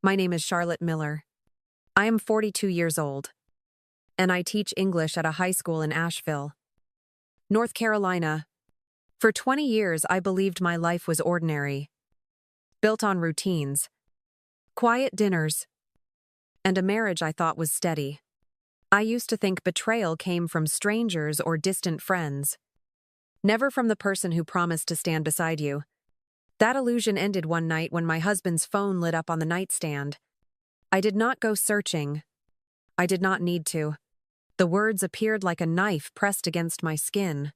My name is Charlotte Miller. I am 42 years old, and I teach English at a high school in Asheville, North Carolina. For 20 years, I believed my life was ordinary, built on routines, quiet dinners, and a marriage I thought was steady. I used to think betrayal came from strangers or distant friends, never from the person who promised to stand beside you. That illusion ended one night when my husband's phone lit up on the nightstand. I did not go searching. I did not need to. The words appeared like a knife pressed against my skin.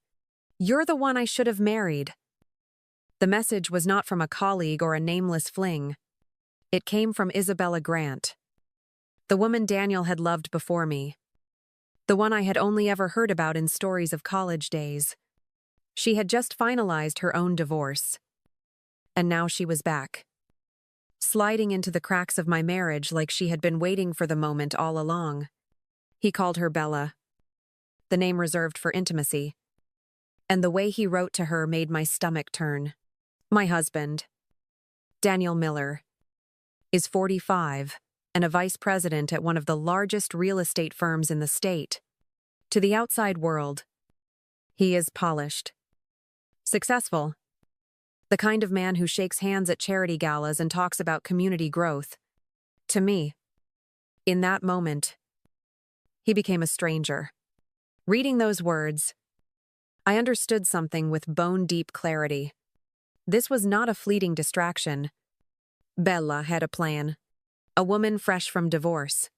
"You're the one I should have married." The message was not from a colleague or a nameless fling. It came from Isabella Grant, the woman Daniel had loved before me, the one I had only ever heard about in stories of college days. She had just finalized her own divorce, and now she was back, sliding into the cracks of my marriage like she had been waiting for the moment all along. He called her Bella, the name reserved for intimacy, and the way he wrote to her made my stomach turn. My husband, Daniel Miller, is 45 and a vice president at one of the largest real estate firms in the state. To the outside world, he is polished, successful, the kind of man who shakes hands at charity galas and talks about community growth. To me, in that moment, he became a stranger. Reading those words, I understood something with bone-deep clarity. This was not a fleeting distraction. Bella had a plan. A woman fresh from divorce,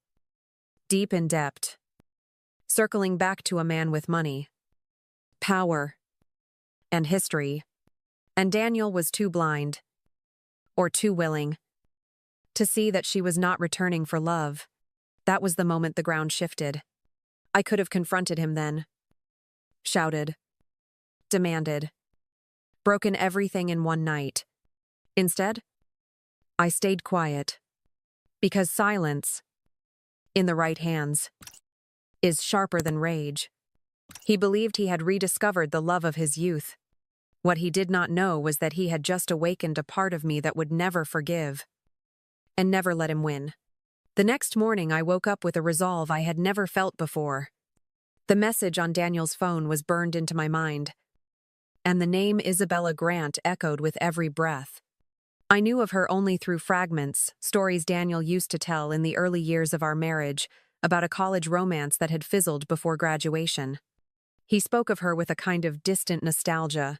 deep in debt, circling back to a man with money, power, and history. And Daniel was too blind, or too willing, to see that she was not returning for love. That was the moment the ground shifted. I could have confronted him then, shouted, demanded, broken everything in one night. Instead, I stayed quiet, because silence, in the right hands, is sharper than rage. He believed he had rediscovered the love of his youth. What he did not know was that he had just awakened a part of me that would never forgive, and never let him win. The next morning, I woke up with a resolve I had never felt before. The message on Daniel's phone was burned into my mind, and the name Isabella Grant echoed with every breath. I knew of her only through fragments, stories Daniel used to tell in the early years of our marriage, about a college romance that had fizzled before graduation. He spoke of her with a kind of distant nostalgia,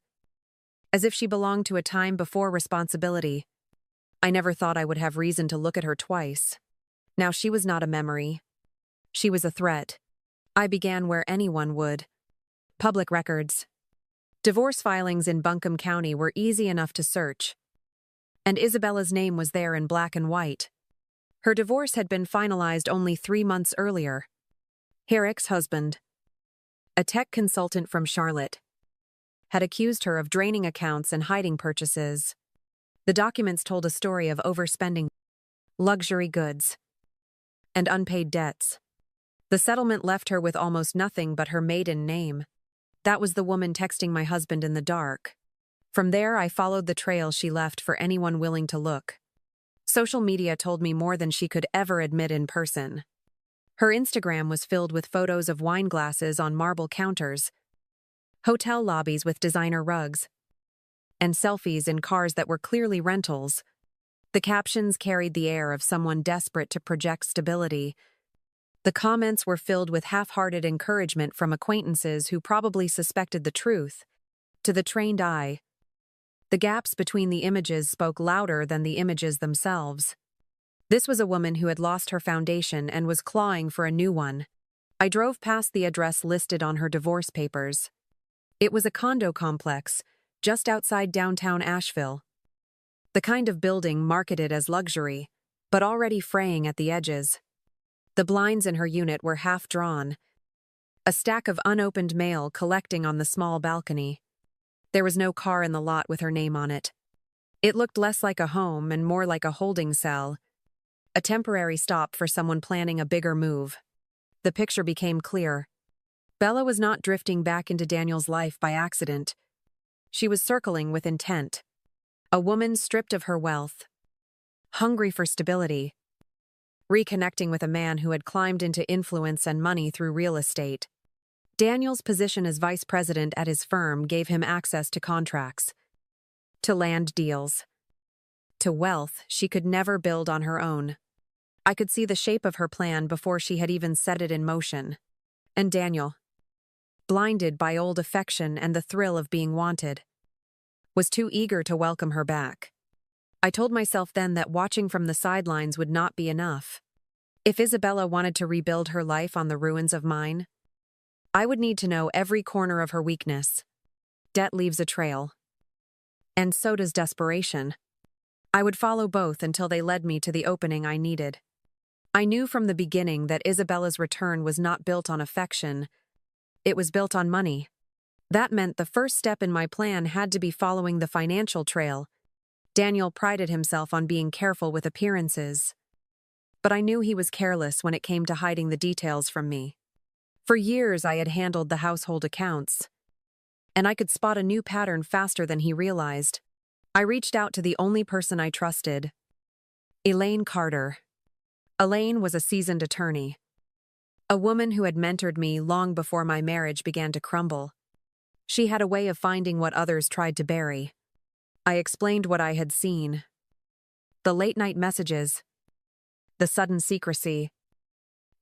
as if she belonged to a time before responsibility. I never thought I would have reason to look at her twice. Now she was not a memory. She was a threat. I began where anyone would. Public records. Divorce filings in Buncombe County were easy enough to search, and Isabella's name was there in black and white. Her divorce had been finalized only 3 months earlier. Her ex-husband, a tech consultant from Charlotte, had accused her of draining accounts and hiding purchases. The documents told a story of overspending, luxury goods, and unpaid debts. The settlement left her with almost nothing but her maiden name. That was the woman texting my husband in the dark. From there, I followed the trail she left for anyone willing to look. Social media told me more than she could ever admit in person. Her Instagram was filled with photos of wine glasses on marble counters, hotel lobbies with designer rugs, and selfies in cars that were clearly rentals. The captions carried the air of someone desperate to project stability. The comments were filled with half-hearted encouragement from acquaintances who probably suspected the truth. To the trained eye, the gaps between the images spoke louder than the images themselves. This was a woman who had lost her foundation and was clawing for a new one. I drove past the address listed on her divorce papers. It was a condo complex, just outside downtown Asheville. The kind of building marketed as luxury, but already fraying at the edges. The blinds in her unit were half drawn, a stack of unopened mail collecting on the small balcony. There was no car in the lot with her name on it. It looked less like a home and more like a holding cell, a temporary stop for someone planning a bigger move. The picture became clear. Bella was not drifting back into Daniel's life by accident. She was circling with intent. A woman stripped of her wealth, hungry for stability, reconnecting with a man who had climbed into influence and money through real estate. Daniel's position as vice president at his firm gave him access to contracts, to land deals, to wealth she could never build on her own. I could see the shape of her plan before she had even set it in motion. And Daniel, blinded by old affection and the thrill of being wanted, was too eager to welcome her back. I told myself then that watching from the sidelines would not be enough. If Isabella wanted to rebuild her life on the ruins of mine, I would need to know every corner of her weakness. Debt leaves a trail. And so does desperation. I would follow both until they led me to the opening I needed. I knew from the beginning that Isabella's return was not built on affection. It was built on money. That meant the first step in my plan had to be following the financial trail. Daniel prided himself on being careful with appearances. But I knew he was careless when it came to hiding the details from me. For years I had handled the household accounts, and I could spot a new pattern faster than he realized. I reached out to the only person I trusted, Elaine Carter. Elaine was a seasoned attorney, a woman who had mentored me long before my marriage began to crumble. She had a way of finding what others tried to bury. I explained what I had seen. The late-night messages, the sudden secrecy,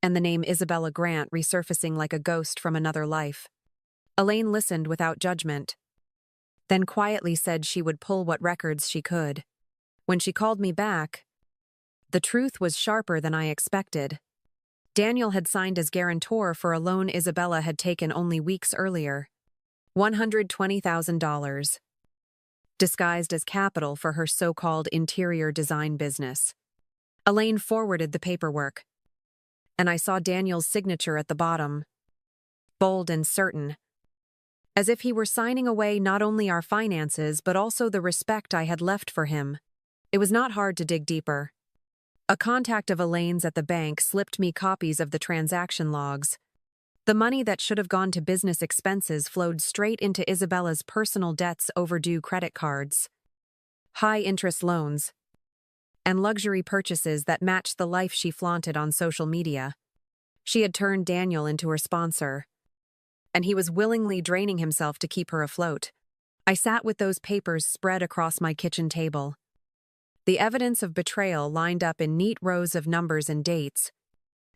and the name Isabella Grant resurfacing like a ghost from another life. Elaine listened without judgment, then quietly said she would pull what records she could. When she called me back, the truth was sharper than I expected. Daniel had signed as guarantor for a loan Isabella had taken only weeks earlier. $120,000. Disguised as capital for her so-called interior design business. Elaine forwarded the paperwork, and I saw Daniel's signature at the bottom, bold and certain, as if he were signing away not only our finances but also the respect I had left for him. It was not hard to dig deeper. A contact of Elaine's at the bank slipped me copies of the transaction logs. The money that should have gone to business expenses flowed straight into Isabella's personal debts, overdue credit cards, high-interest loans, and luxury purchases that matched the life she flaunted on social media. She had turned Daniel into her sponsor, and he was willingly draining himself to keep her afloat. I sat with those papers spread across my kitchen table. The evidence of betrayal lined up in neat rows of numbers and dates.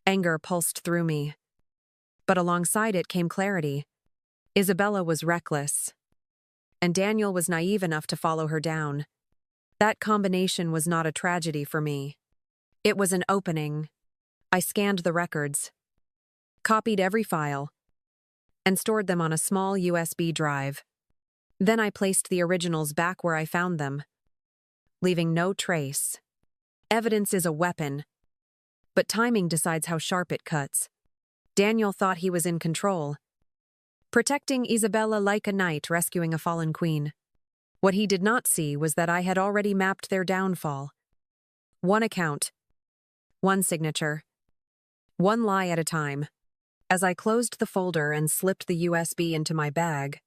Anger pulsed through me. But alongside it came clarity. Isabella was reckless, and Daniel was naive enough to follow her down. That combination was not a tragedy for me. It was an opening. I scanned the records, copied every file, and stored them on a small USB drive. Then I placed the originals back where I found them, leaving no trace. Evidence is a weapon, but timing decides how sharp it cuts. Daniel thought he was in control, protecting Isabella like a knight rescuing a fallen queen. What he did not see was that I had already mapped their downfall. One account, one signature, one lie at a time. As I closed the folder and slipped the USB into my bag,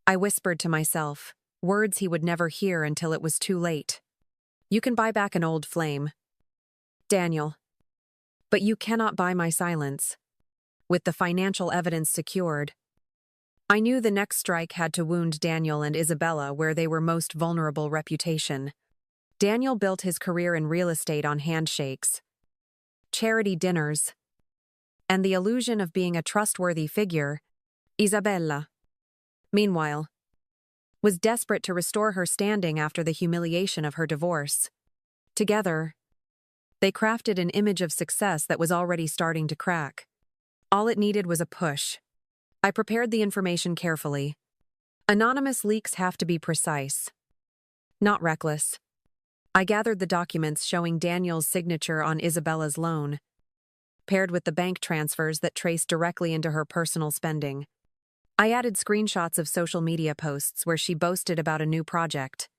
I whispered to myself, words he would never hear until it was too late. You can buy back an old flame, Daniel, but you cannot buy my silence. With the financial evidence secured, I knew the next strike had to wound Daniel and Isabella where they were most vulnerable: reputation. Daniel built his career in real estate on handshakes, charity dinners, and the illusion of being a trustworthy figure. Isabella, meanwhile, was desperate to restore her standing after the humiliation of her divorce. Together, they crafted an image of success that was already starting to crack. All it needed was a push. I prepared the information carefully. Anonymous leaks have to be precise, not reckless. I gathered the documents showing Daniel's signature on Isabella's loan, paired with the bank transfers that traced directly into her personal spending. I added screenshots of social media posts where she boasted about a new project,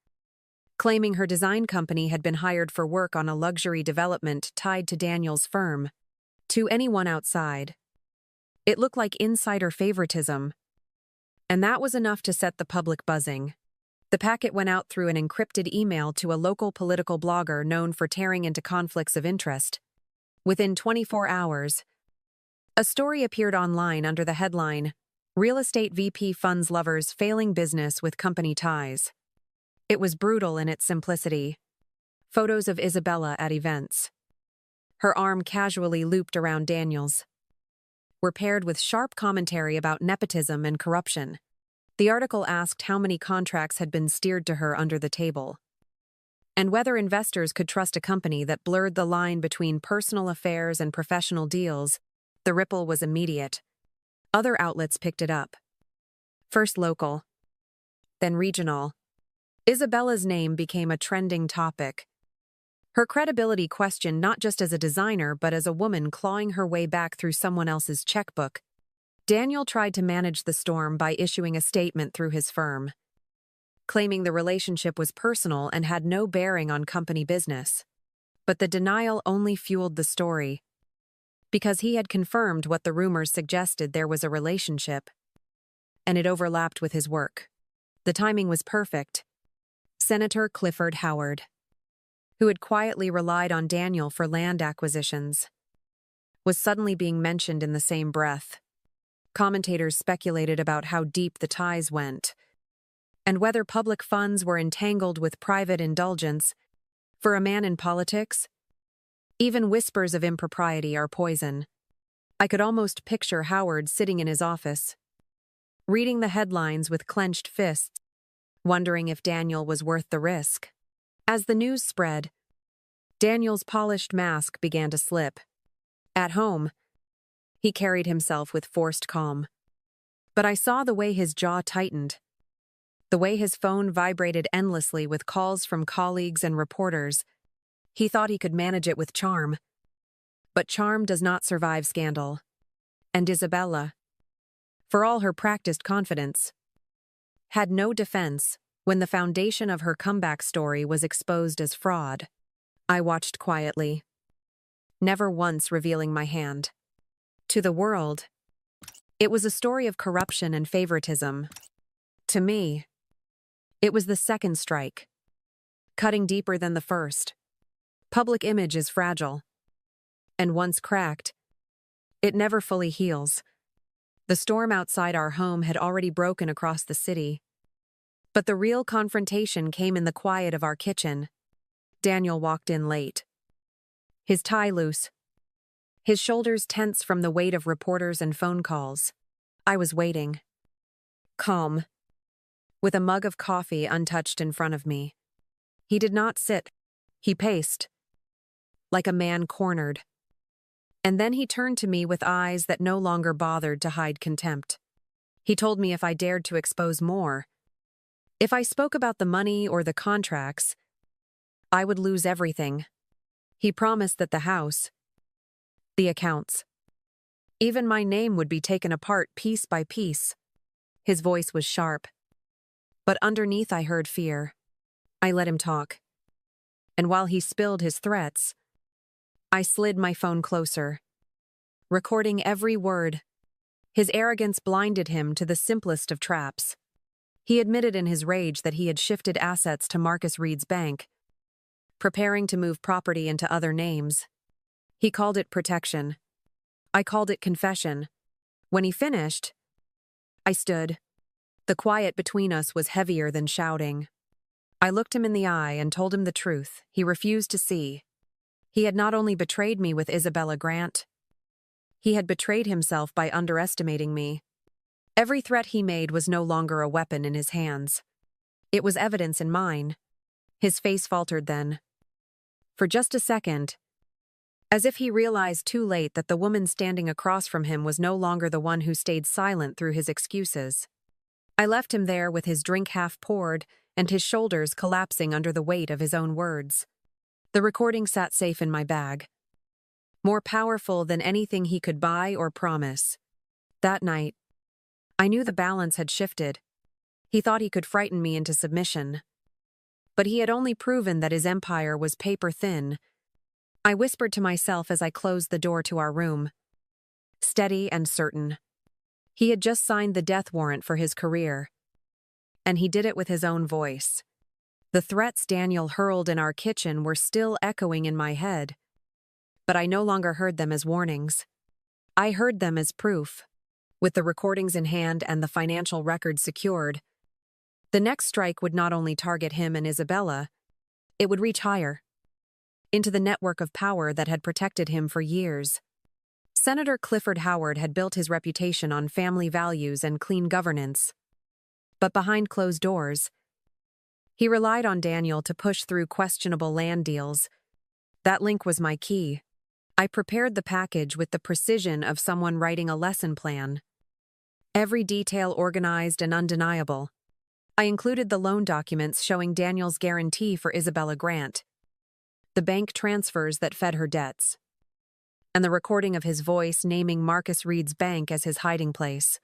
claiming her design company had been hired for work on a luxury development tied to Daniel's firm. To anyone outside, it looked like insider favoritism, and that was enough to set the public buzzing. The packet went out through an encrypted email to a local political blogger known for tearing into conflicts of interest. Within 24 hours, a story appeared online under the headline, "Real Estate VP Funds Lovers Failing Business with Company Ties." It was brutal in its simplicity. Photos of Isabella at events, her arm casually looped around Daniel's, were paired with sharp commentary about nepotism and corruption. The article asked how many contracts had been steered to her under the table, and whether investors could trust a company that blurred the line between personal affairs and professional deals. The ripple was immediate. Other outlets picked it up. First local, then regional. Isabella's name became a trending topic. Her credibility questioned not just as a designer but as a woman clawing her way back through someone else's checkbook. Daniel tried to manage the storm by issuing a statement through his firm, claiming the relationship was personal and had no bearing on company business. But the denial only fueled the story, because he had confirmed what the rumors suggested: there was a relationship, and it overlapped with his work. The timing was perfect. Senator Clifford Howard, who had quietly relied on Daniel for land acquisitions, was suddenly being mentioned in the same breath. Commentators speculated about how deep the ties went, and whether public funds were entangled with private indulgence. For a man in politics, even whispers of impropriety are poison. I could almost picture Howard sitting in his office, reading the headlines with clenched fists, wondering if Daniel was worth the risk. As the news spread, Daniel's polished mask began to slip. At home, he carried himself with forced calm. But I saw the way his jaw tightened, the way his phone vibrated endlessly with calls from colleagues and reporters. He thought he could manage it with charm. But charm does not survive scandal. And Isabella, for all her practiced confidence, had no defense when the foundation of her comeback story was exposed as fraud. I watched quietly, never once revealing my hand. To the world, it was a story of corruption and favoritism. To me, it was the second strike, cutting deeper than the first. Public image is fragile, and once cracked, it never fully heals. The storm outside our home had already broken across the city, but the real confrontation came in the quiet of our kitchen. Daniel walked in late, his tie loose, his shoulders tense from the weight of reporters and phone calls. I was waiting, calm, with a mug of coffee untouched in front of me. He did not sit. He paced, like a man cornered. And then he turned to me with eyes that no longer bothered to hide contempt. He told me if I dared to expose more, if I spoke about the money or the contracts, I would lose everything. He promised that the house, the accounts, even my name would be taken apart piece by piece. His voice was sharp, but underneath I heard fear. I let him talk, and while he spilled his threats, I slid my phone closer, recording every word. His arrogance blinded him to the simplest of traps. He admitted in his rage that he had shifted assets to Marcus Reed's bank, preparing to move property into other names. He called it protection. I called it confession. When he finished, I stood. The quiet between us was heavier than shouting. I looked him in the eye and told him the truth he refused to see. He had not only betrayed me with Isabella Grant, he had betrayed himself by underestimating me. Every threat he made was no longer a weapon in his hands. It was evidence in mine. His face faltered then. For just a second, as if he realized too late that the woman standing across from him was no longer the one who stayed silent through his excuses. I left him there with his drink half poured and his shoulders collapsing under the weight of his own words. The recording sat safe in my bag, more powerful than anything he could buy or promise. That night, I knew the balance had shifted. He thought he could frighten me into submission, but he had only proven that his empire was paper thin. I whispered to myself as I closed the door to our room, steady and certain. He had just signed the death warrant for his career. and he did it with his own voice. The threats Daniel hurled in our kitchen were still echoing in my head, but I no longer heard them as warnings. I heard them as proof. With the recordings in hand and the financial records secured, the next strike would not only target him and Isabella, it would reach higher, into the network of power that had protected him for years. Senator Clifford Howard had built his reputation on family values and clean governance. But behind closed doors, he relied on Daniel to push through questionable land deals. That link was my key. I prepared the package with the precision of someone writing a lesson plan. Every detail organized and undeniable. I included the loan documents showing Daniel's guarantee for Isabella Grant, the bank transfers that fed her debts, and the recording of his voice naming Marcus Reed's bank as his hiding place.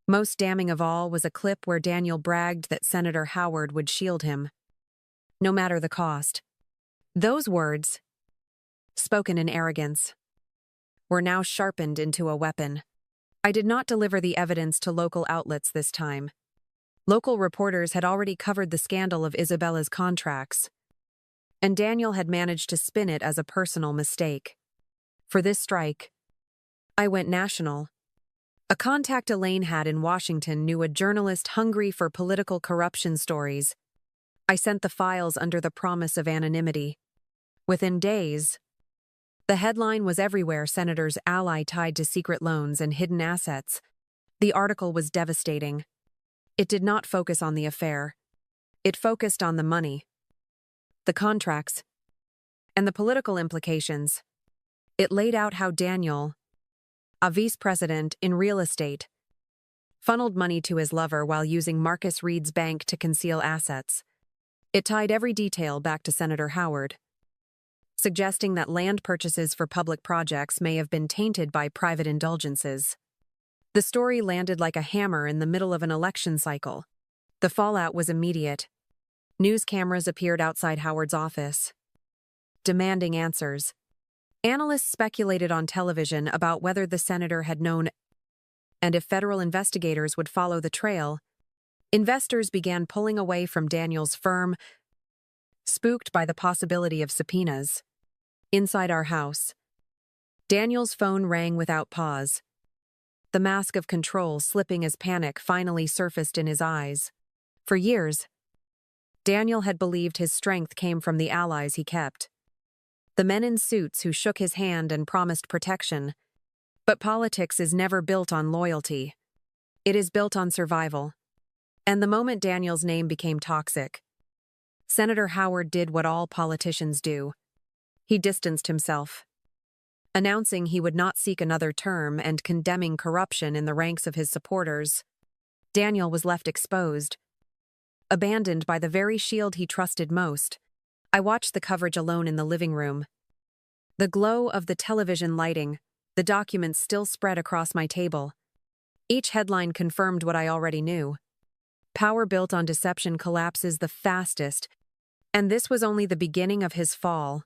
Most damning of all was a clip where Daniel bragged that Senator Howard would shield him, no matter the cost. Those words, spoken in arrogance, were now sharpened into a weapon. I did not deliver the evidence to local outlets this time. Local reporters had already covered the scandal of Isabella's contracts, and Daniel had managed to spin it as a personal mistake. For this strike, I went national. A contact Elaine had in Washington knew a journalist hungry for political corruption stories. I sent the files under the promise of anonymity. Within days, the headline was everywhere: Senator's ally tied to secret loans and hidden assets. The article was devastating. It did not focus on the affair. It focused on the money, the contracts, and the political implications. It laid out how Daniel, a vice president in real estate, funneled money to his lover while using Marcus Reed's bank to conceal assets. It tied every detail back to Senator Howard, suggesting that land purchases for public projects may have been tainted by private indulgences. The story landed like a hammer in the middle of an election cycle. The fallout was immediate. News cameras appeared outside Howard's office, demanding answers. Analysts speculated on television about whether the senator had known and if federal investigators would follow the trail. Investors began pulling away from Daniel's firm, spooked by the possibility of subpoenas. Inside our house, Daniel's phone rang without pause, the mask of control slipping as panic finally surfaced in his eyes. For years, Daniel had believed his strength came from the allies he kept, the men in suits who shook his hand and promised protection. But politics is never built on loyalty. It is built on survival. And the moment Daniel's name became toxic, Senator Howard did what all politicians do. He distanced himself, announcing he would not seek another term and condemning corruption in the ranks of his supporters. Daniel was left exposed, abandoned by the very shield he trusted most. I watched the coverage alone in the living room. The glow of the television lighting, the documents still spread across my table. Each headline confirmed what I already knew. Power built on deception collapses the fastest, and this was only the beginning of his fall.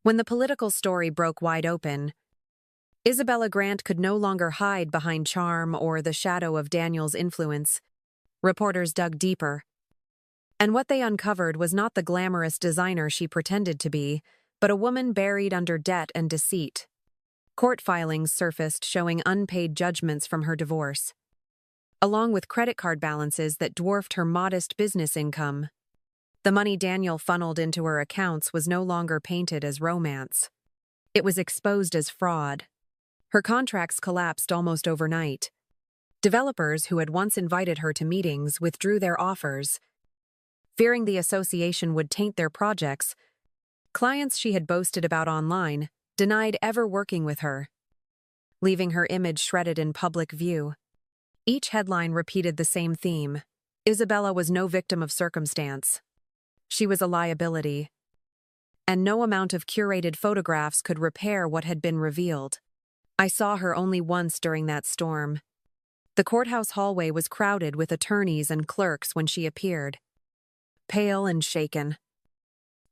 When the political story broke wide open, Isabella Grant could no longer hide behind charm or the shadow of Daniel's influence. Reporters dug deeper, and what they uncovered was not the glamorous designer she pretended to be, but a woman buried under debt and deceit. Court filings surfaced showing unpaid judgments from her divorce, along with credit card balances that dwarfed her modest business income. The money Daniel funneled into her accounts was no longer painted as romance. It was exposed as fraud. Her contracts collapsed almost overnight. Developers who had once invited her to meetings withdrew their offers, fearing the association would taint their projects. Clients she had boasted about online denied ever working with her, leaving her image shredded in public view. Each headline repeated the same theme. Isabella was no victim of circumstance. She was a liability, and no amount of curated photographs could repair what had been revealed. I saw her only once during that storm. The courthouse hallway was crowded with attorneys and clerks when she appeared, pale and shaken,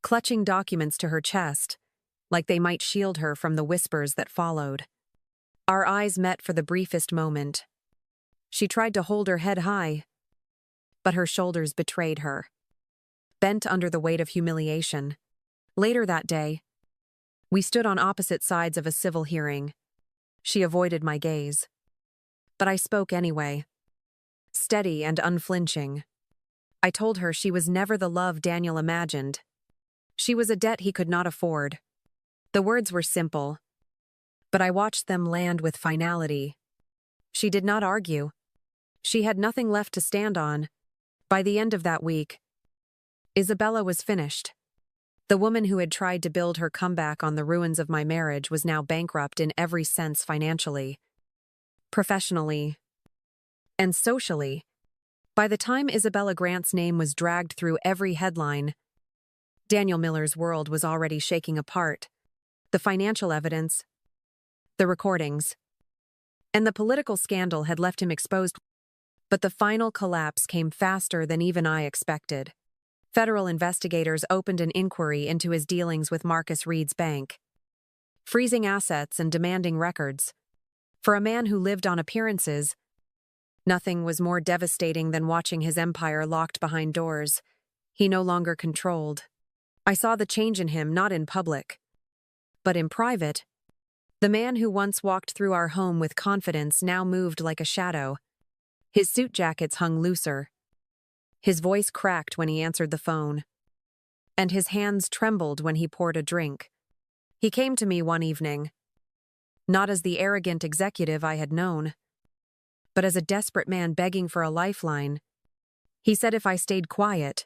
clutching documents to her chest, like they might shield her from the whispers that followed. Our eyes met for the briefest moment. She tried to hold her head high, but her shoulders betrayed her, bent under the weight of humiliation. Later that day, we stood on opposite sides of a civil hearing. She avoided my gaze. But I spoke anyway, steady and unflinching. I told her she was never the love Daniel imagined. She was a debt he could not afford. The words were simple, but I watched them land with finality. She did not argue. She had nothing left to stand on. By the end of that week, Isabella was finished. The woman who had tried to build her comeback on the ruins of my marriage was now bankrupt in every sense financially, professionally, and socially. By the time Isabella Grant's name was dragged through every headline, Daniel Miller's world was already shaking apart. The financial evidence, the recordings, and the political scandal had left him exposed. But the final collapse came faster than even I expected. Federal investigators opened an inquiry into his dealings with Marcus Reed's bank, freezing assets and demanding records. For a man who lived on appearances, nothing was more devastating than watching his empire locked behind doors he no longer controlled. I saw the change in him not in public, but in private. The man who once walked through our home with confidence now moved like a shadow. His suit jackets hung looser. His voice cracked when he answered the phone, and his hands trembled when he poured a drink. He came to me one evening, not as the arrogant executive I had known, but as a desperate man begging for a lifeline. He said if I stayed quiet,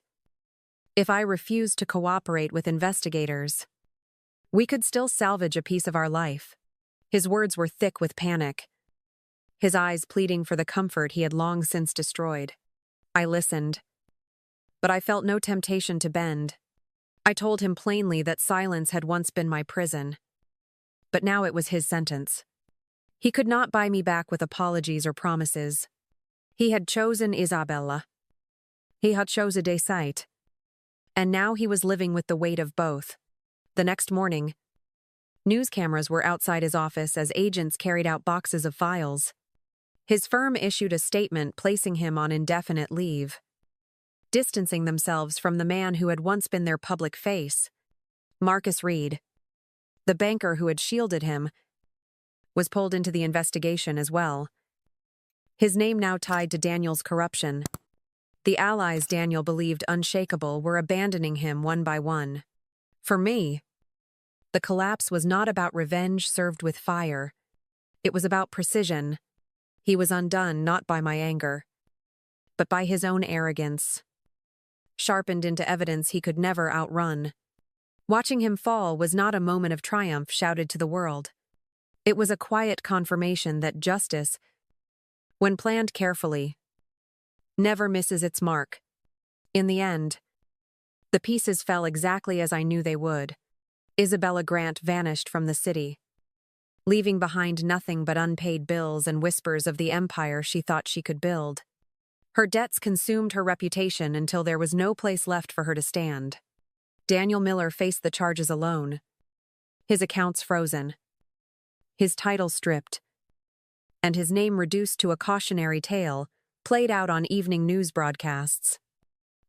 if I refused to cooperate with investigators, we could still salvage a piece of our life. His words were thick with panic, his eyes pleading for the comfort he had long since destroyed. I listened, but I felt no temptation to bend. I told him plainly that silence had once been my prison, but now it was his sentence. He could not buy me back with apologies or promises. He had chosen Isabella. He had chosen de sight. And now he was living with the weight of both. The next morning, news cameras were outside his office as agents carried out boxes of files. His firm issued a statement placing him on indefinite leave, distancing themselves from the man who had once been their public face. Marcus Reed, the banker who had shielded him, was pulled into the investigation as well. His name now tied to Daniel's corruption. The allies Daniel believed unshakable were abandoning him one by one. For me, the collapse was not about revenge served with fire. It was about precision. He was undone not by my anger, but by his own arrogance, sharpened into evidence he could never outrun. Watching him fall was not a moment of triumph shouted to the world. It was a quiet confirmation that justice, when planned carefully, never misses its mark. In the end, the pieces fell exactly as I knew they would. Isabella Grant vanished from the city, leaving behind nothing but unpaid bills and whispers of the empire she thought she could build. Her debts consumed her reputation until there was no place left for her to stand. Daniel Miller faced the charges alone, his accounts frozen, his title stripped, and his name reduced to a cautionary tale played out on evening news broadcasts.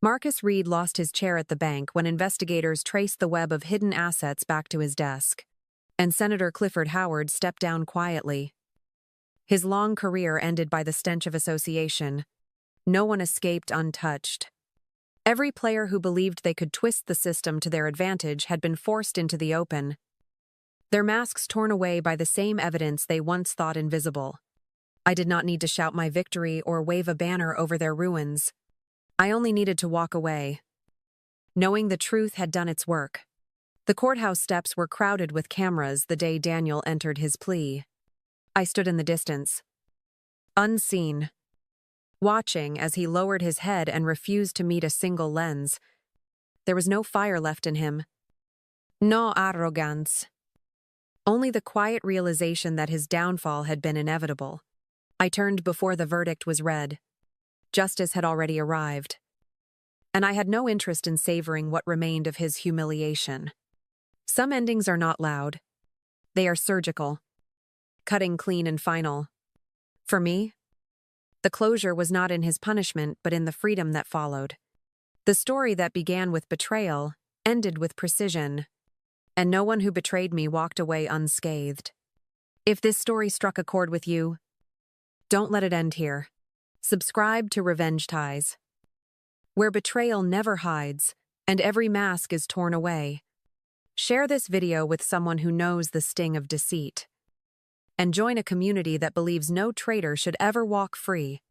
Marcus Reed lost his chair at the bank when investigators traced the web of hidden assets back to his desk, and Senator Clifford Howard stepped down quietly. His long career ended by the stench of association. No one escaped untouched. Every player who believed they could twist the system to their advantage had been forced into the open, their masks torn away by the same evidence they once thought invisible. I did not need to shout my victory or wave a banner over their ruins. I only needed to walk away, knowing the truth had done its work. The courthouse steps were crowded with cameras the day Daniel entered his plea. I stood in the distance, unseen, watching as he lowered his head and refused to meet a single lens. There was no fire left in him, no arrogance, only the quiet realization that his downfall had been inevitable. I turned before the verdict was read. Justice had already arrived, and I had no interest in savoring what remained of his humiliation. Some endings are not loud. They are surgical, cutting clean and final. For me, The closure was not in his punishment, but in the freedom that followed. The story that began with betrayal ended with precision, and no one who betrayed me walked away unscathed. If this story struck a chord with you, don't let it end here. Subscribe to Revenge Ties, where betrayal never hides and every mask is torn away. Share this video with someone who knows the sting of deceit, and join a community that believes no traitor should ever walk free.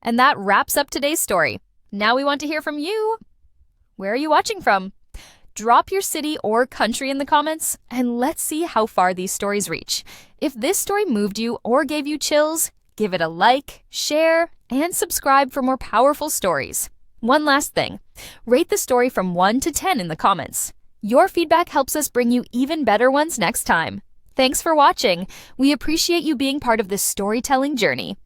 And that wraps up today's story. Now we want to hear from you. Where are you watching from? Drop your city or country in the comments, and let's see how far these stories reach. If this story moved you or gave you chills, give it a like, share, and subscribe for more powerful stories. One last thing, rate the story from 1 to 10 in the comments. Your feedback helps us bring you even better ones next time. Thanks for watching. We appreciate you being part of this storytelling journey.